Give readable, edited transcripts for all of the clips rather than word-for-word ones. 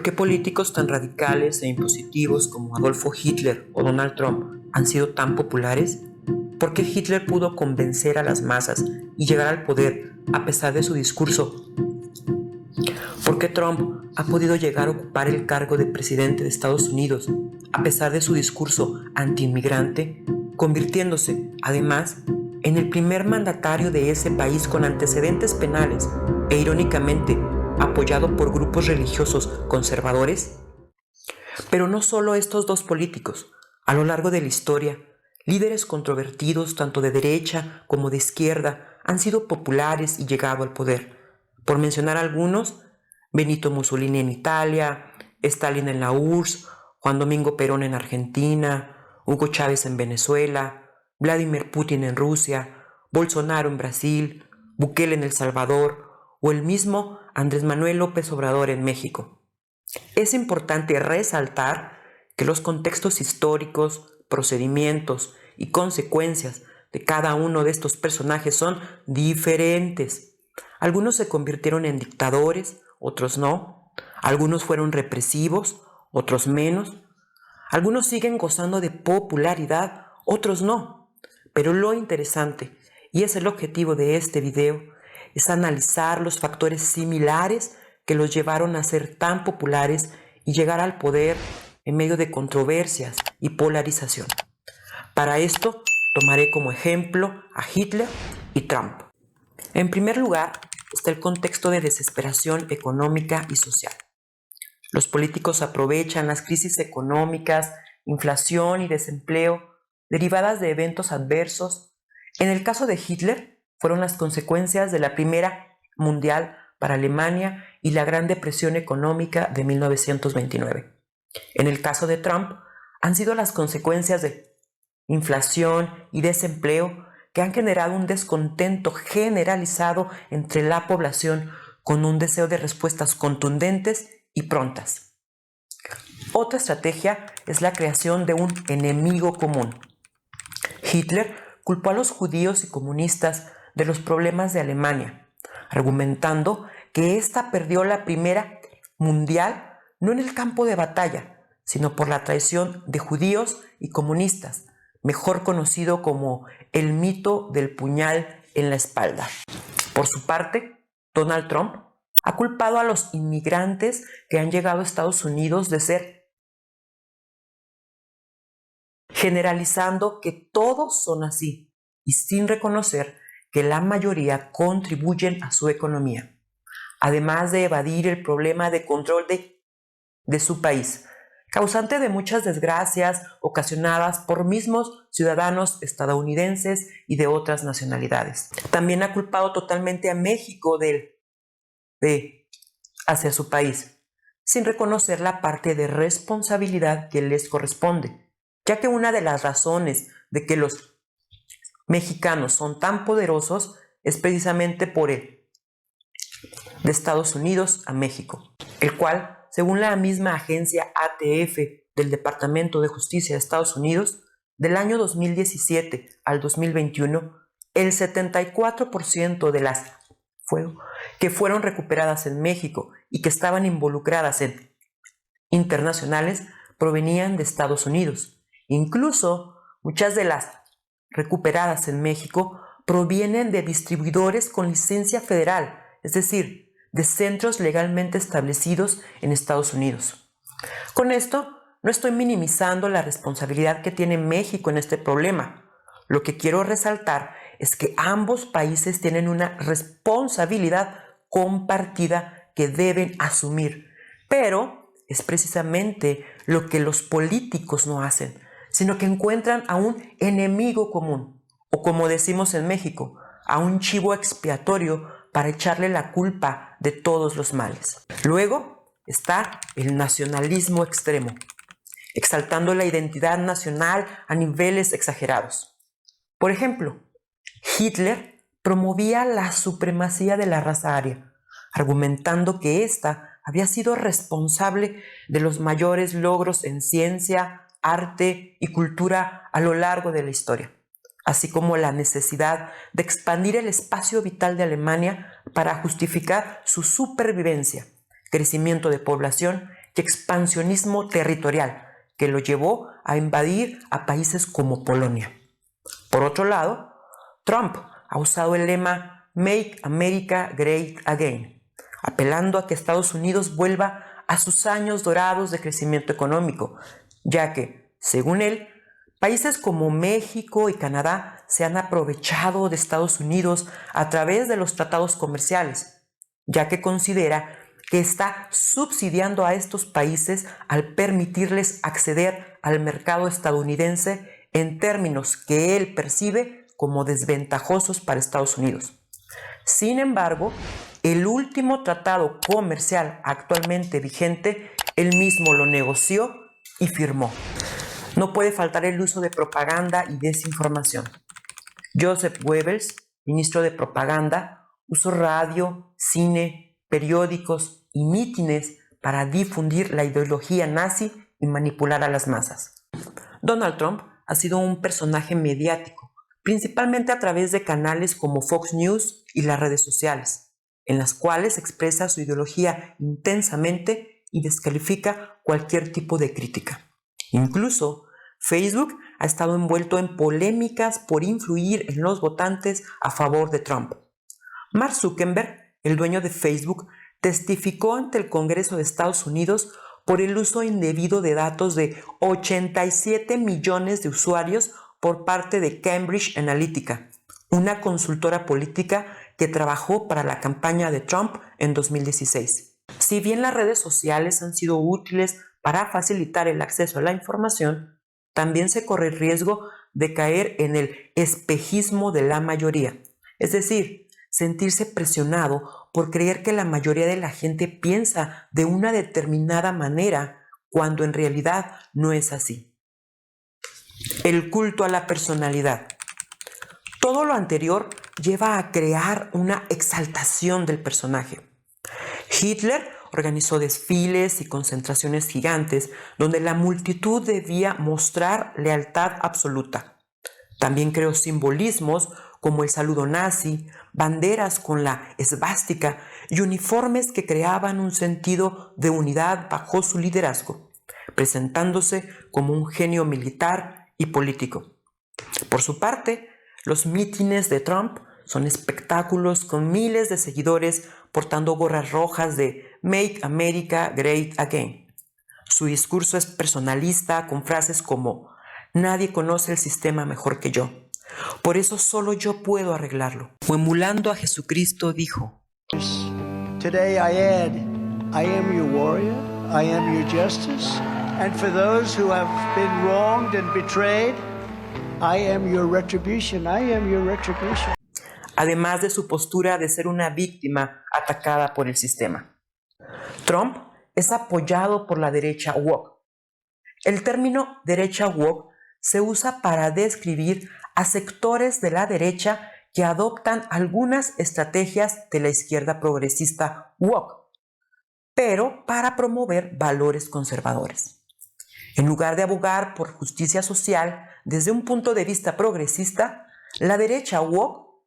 qué políticos tan radicales e impositivos como Adolfo Hitler o Donald Trump han sido tan populares? ¿Por qué Hitler pudo convencer a las masas y llegar al poder a pesar de su discurso? ¿Por qué Trump ha podido llegar a ocupar el cargo de presidente de Estados Unidos a pesar de su discurso antiinmigrante, convirtiéndose, además, en el primer mandatario de ese país con antecedentes penales e, irónicamente, apoyado por grupos religiosos conservadores? Pero no solo estos dos políticos. A lo largo de la historia, líderes controvertidos tanto de derecha como de izquierda han sido populares y llegado al poder. Por mencionar algunos, Benito Mussolini en Italia, Stalin en la URSS, Juan Domingo Perón en Argentina, Hugo Chávez en Venezuela, Vladimir Putin en Rusia, Bolsonaro en Brasil, Bukele en El Salvador o el mismo Andrés Manuel López Obrador en México. Es importante resaltar que los contextos históricos, procedimientos y consecuencias de cada uno de estos personajes son diferentes. Algunos se convirtieron en dictadores, otros no. Algunos fueron represivos, otros menos. Algunos siguen gozando de popularidad, otros no. Pero lo interesante, y es el objetivo de este video, es analizar los factores similares que los llevaron a ser tan populares y llegar al poder en medio de controversias y polarización. Para esto, tomaré como ejemplo a Hitler y Trump. En primer lugar, está el contexto de desesperación económica y social. Los políticos aprovechan las crisis económicas, inflación y desempleo derivadas de eventos adversos. En el caso de Hitler, fueron las consecuencias de la Primera Mundial para Alemania y la Gran Depresión Económica de 1929. En el caso de Trump, han sido las consecuencias de inflación y desempleo que han generado un descontento generalizado entre la población con un deseo de respuestas contundentes y prontas. Otra estrategia es la creación de un enemigo común. Hitler culpó a los judíos y comunistas de los problemas de Alemania, argumentando que ésta perdió la Primera Mundial no en el campo de batalla, sino por la traición de judíos y comunistas, mejor conocido como el mito del puñal en la espalda. Por su parte, Donald Trump ha culpado a los inmigrantes que han llegado a Estados Unidos de ser, generalizando que todos son así y sin reconocer que la mayoría contribuyen a su economía, además de evadir el problema de control de su país, causante de muchas desgracias ocasionadas por mismos ciudadanos estadounidenses y de otras nacionalidades. También ha culpado totalmente a México hacia su país, sin reconocer la parte de responsabilidad que les corresponde, ya que una de las razones de que los mexicanos son tan poderosos es precisamente por de Estados Unidos a México, el cual, según la misma agencia ATF del Departamento de Justicia de Estados Unidos, del año 2017 al 2021, el 74% de las que fueron recuperadas en México y que estaban involucradas en internacionales provenían de Estados Unidos. Incluso muchas de las recuperadas en México provienen de distribuidores con licencia federal, es decir, de centros legalmente establecidos en Estados Unidos. Con esto, no estoy minimizando la responsabilidad que tiene México en este problema. Lo que quiero resaltar es que ambos países tienen una responsabilidad compartida que deben asumir, pero es precisamente lo que los políticos no hacen, sino que encuentran a un enemigo común, o como decimos en México, a un chivo expiatorio para echarle la culpa de todos los males. Luego está el nacionalismo extremo, exaltando la identidad nacional a niveles exagerados. Por ejemplo, Hitler promovía la supremacía de la raza aria, argumentando que ésta había sido responsable de los mayores logros en ciencia, arte y cultura a lo largo de la historia, así como la necesidad de expandir el espacio vital de Alemania para justificar su supervivencia, crecimiento de población y expansionismo territorial que lo llevó a invadir a países como Polonia. Por otro lado, Trump ha usado el lema Make America Great Again, apelando a que Estados Unidos vuelva a sus años dorados de crecimiento económico, ya que, según él, países como México y Canadá se han aprovechado de Estados Unidos a través de los tratados comerciales, ya que considera que está subsidiando a estos países al permitirles acceder al mercado estadounidense en términos que él percibe como desventajosos para Estados Unidos. Sin embargo, el último tratado comercial actualmente vigente, él mismo lo negoció y firmó. No puede faltar el uso de propaganda y desinformación. Joseph Goebbels, ministro de Propaganda, usó radio, cine, periódicos y mítines para difundir la ideología nazi y manipular a las masas. Donald Trump ha sido un personaje mediático, principalmente a través de canales como Fox News y las redes sociales, en las cuales expresa su ideología intensamente y descalifica cualquier tipo de crítica. Incluso, Facebook ha estado envuelto en polémicas por influir en los votantes a favor de Trump. Mark Zuckerberg, el dueño de Facebook, testificó ante el Congreso de Estados Unidos por el uso indebido de datos de 87 millones de usuarios por parte de Cambridge Analytica, una consultora política que trabajó para la campaña de Trump en 2016. Si bien las redes sociales han sido útiles para facilitar el acceso a la información, también se corre el riesgo de caer en el espejismo de la mayoría, es decir, sentirse presionado por creer que la mayoría de la gente piensa de una determinada manera cuando en realidad no es así. El culto a la personalidad. Todo lo anterior lleva a crear una exaltación del personaje. Hitler organizó desfiles y concentraciones gigantes donde la multitud debía mostrar lealtad absoluta. También creó simbolismos como el saludo nazi, banderas con la esvástica y uniformes que creaban un sentido de unidad bajo su liderazgo, presentándose como un genio militar y político. Por su parte, los mítines de Trump son espectáculos con miles de seguidores portando gorras rojas de Make America Great Again. Su discurso es personalista con frases como nadie conoce el sistema mejor que yo. Por eso solo yo puedo arreglarlo. O emulando a Jesucristo dijo: Today I add, I am your warrior, I am your justice, and for those who have been wronged and betrayed, I am your retribution, I am your retribution. Además de su postura de ser una víctima atacada por el sistema. Trump es apoyado por la derecha woke. El término derecha woke se usa para describir a sectores de la derecha que adoptan algunas estrategias de la izquierda progresista woke, pero para promover valores conservadores. En lugar de abogar por justicia social desde un punto de vista progresista, la derecha woke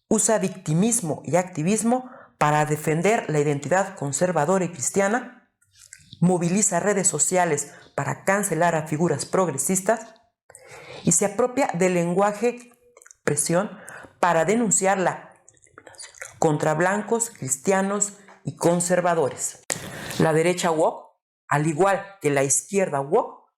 usa victimismo y activismo para defender la identidad conservadora y cristiana, moviliza redes sociales para cancelar a figuras progresistas y se apropia del lenguaje presión para denunciar la discriminación contra blancos, cristianos y conservadores. La derecha woke, al igual que la izquierda woke,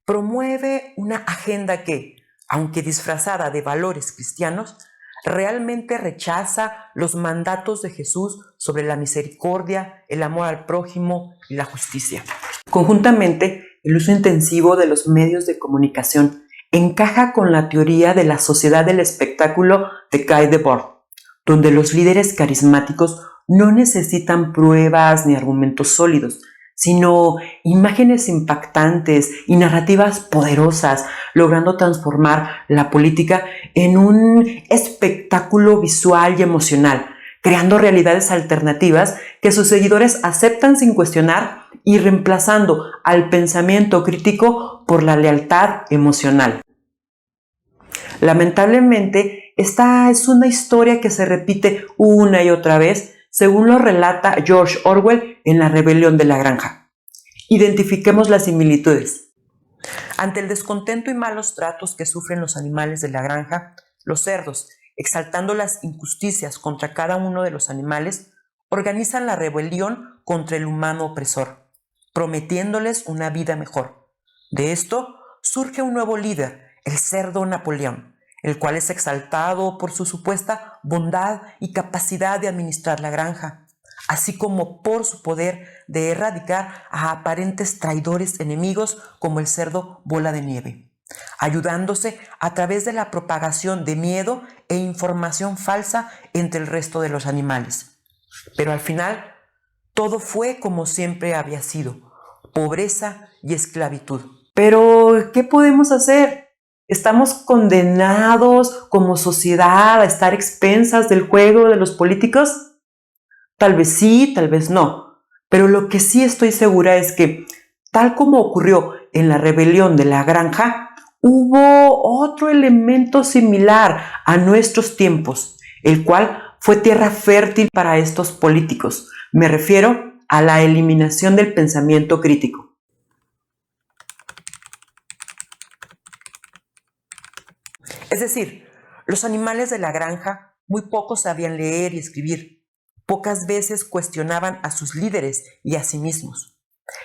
promueve una agenda que, aunque disfrazada de valores cristianos, realmente rechaza los mandatos de Jesús sobre la misericordia, el amor al prójimo y la justicia. Conjuntamente, el uso intensivo de los medios de comunicación encaja con la teoría de la sociedad del espectáculo de Guy Debord, donde los líderes carismáticos no necesitan pruebas ni argumentos sólidos, sino imágenes impactantes y narrativas poderosas, logrando transformar la política en un espectáculo visual y emocional, creando realidades alternativas que sus seguidores aceptan sin cuestionar y reemplazando al pensamiento crítico por la lealtad emocional. Lamentablemente, esta es una historia que se repite una y otra vez, según lo relata George Orwell en La Rebelión de la Granja. Identifiquemos las similitudes. Ante el descontento y malos tratos que sufren los animales de la granja, los cerdos, exaltando las injusticias contra cada uno de los animales, organizan la rebelión contra el humano opresor, prometiéndoles una vida mejor. De esto surge un nuevo líder, el cerdo Napoleón, el cual es exaltado por su supuesta bondad y capacidad de administrar la granja, así como por su poder de erradicar a aparentes traidores enemigos como el cerdo Bola de Nieve, ayudándose a través de la propagación de miedo e información falsa entre el resto de los animales. Pero al final, todo fue como siempre había sido, pobreza y esclavitud. Pero, ¿qué podemos hacer? ¿Estamos condenados como sociedad a estar expensas del juego de los políticos? Tal vez sí, tal vez no. Pero lo que sí estoy segura es que, tal como ocurrió en la rebelión de la granja, hubo otro elemento similar a nuestros tiempos, el cual fue tierra fértil para estos políticos. Me refiero a la eliminación del pensamiento crítico. Es decir, los animales de la granja muy pocos sabían leer y escribir. Pocas veces cuestionaban a sus líderes y a sí mismos.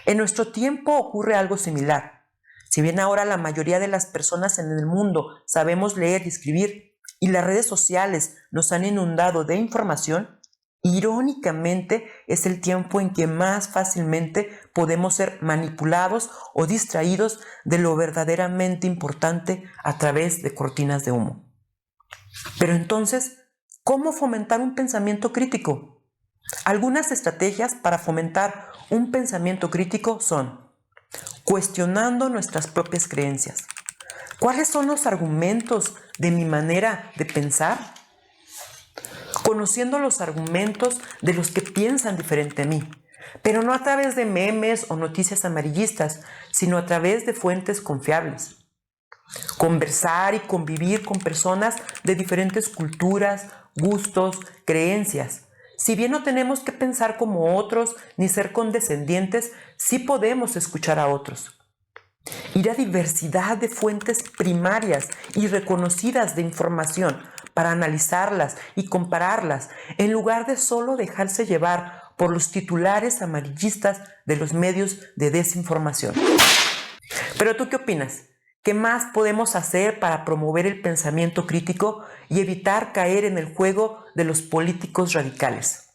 En nuestro tiempo ocurre algo similar. Si bien ahora la mayoría de las personas en el mundo sabemos leer y escribir y las redes sociales nos han inundado de información, irónicamente es el tiempo en que más fácilmente podemos ser manipulados o distraídos de lo verdaderamente importante a través de cortinas de humo. Pero entonces, ¿cómo fomentar un pensamiento crítico? Algunas estrategias para fomentar un pensamiento crítico son: cuestionando nuestras propias creencias. ¿Cuáles son los argumentos de mi manera de pensar? Conociendo los argumentos de los que piensan diferente a mí, pero no a través de memes o noticias amarillistas, sino a través de fuentes confiables. Conversar y convivir con personas de diferentes culturas, gustos, creencias. Si bien no tenemos que pensar como otros ni ser condescendientes, sí podemos escuchar a otros. Ir a diversidad de fuentes primarias y reconocidas de información para analizarlas y compararlas, en lugar de solo dejarse llevar por los titulares amarillistas de los medios de desinformación. ¿Pero tú qué opinas? ¿Qué más podemos hacer para promover el pensamiento crítico y evitar caer en el juego de los políticos radicales?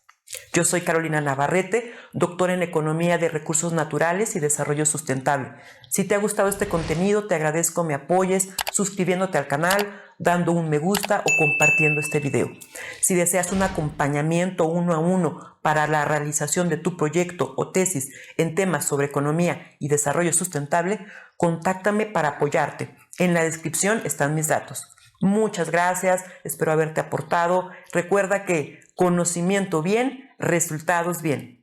Yo soy Carolina Navarrete, doctora en Economía de Recursos Naturales y Desarrollo Sustentable. Si te ha gustado este contenido, te agradezco me apoyes suscribiéndote al canal, dando un me gusta o compartiendo este video. Si deseas un acompañamiento 1 a 1 para la realización de tu proyecto o tesis en temas sobre economía y desarrollo sustentable, contáctame para apoyarte. En la descripción están mis datos. Muchas gracias, espero haberte aportado. Recuerda que conocimiento bien, resultados bien.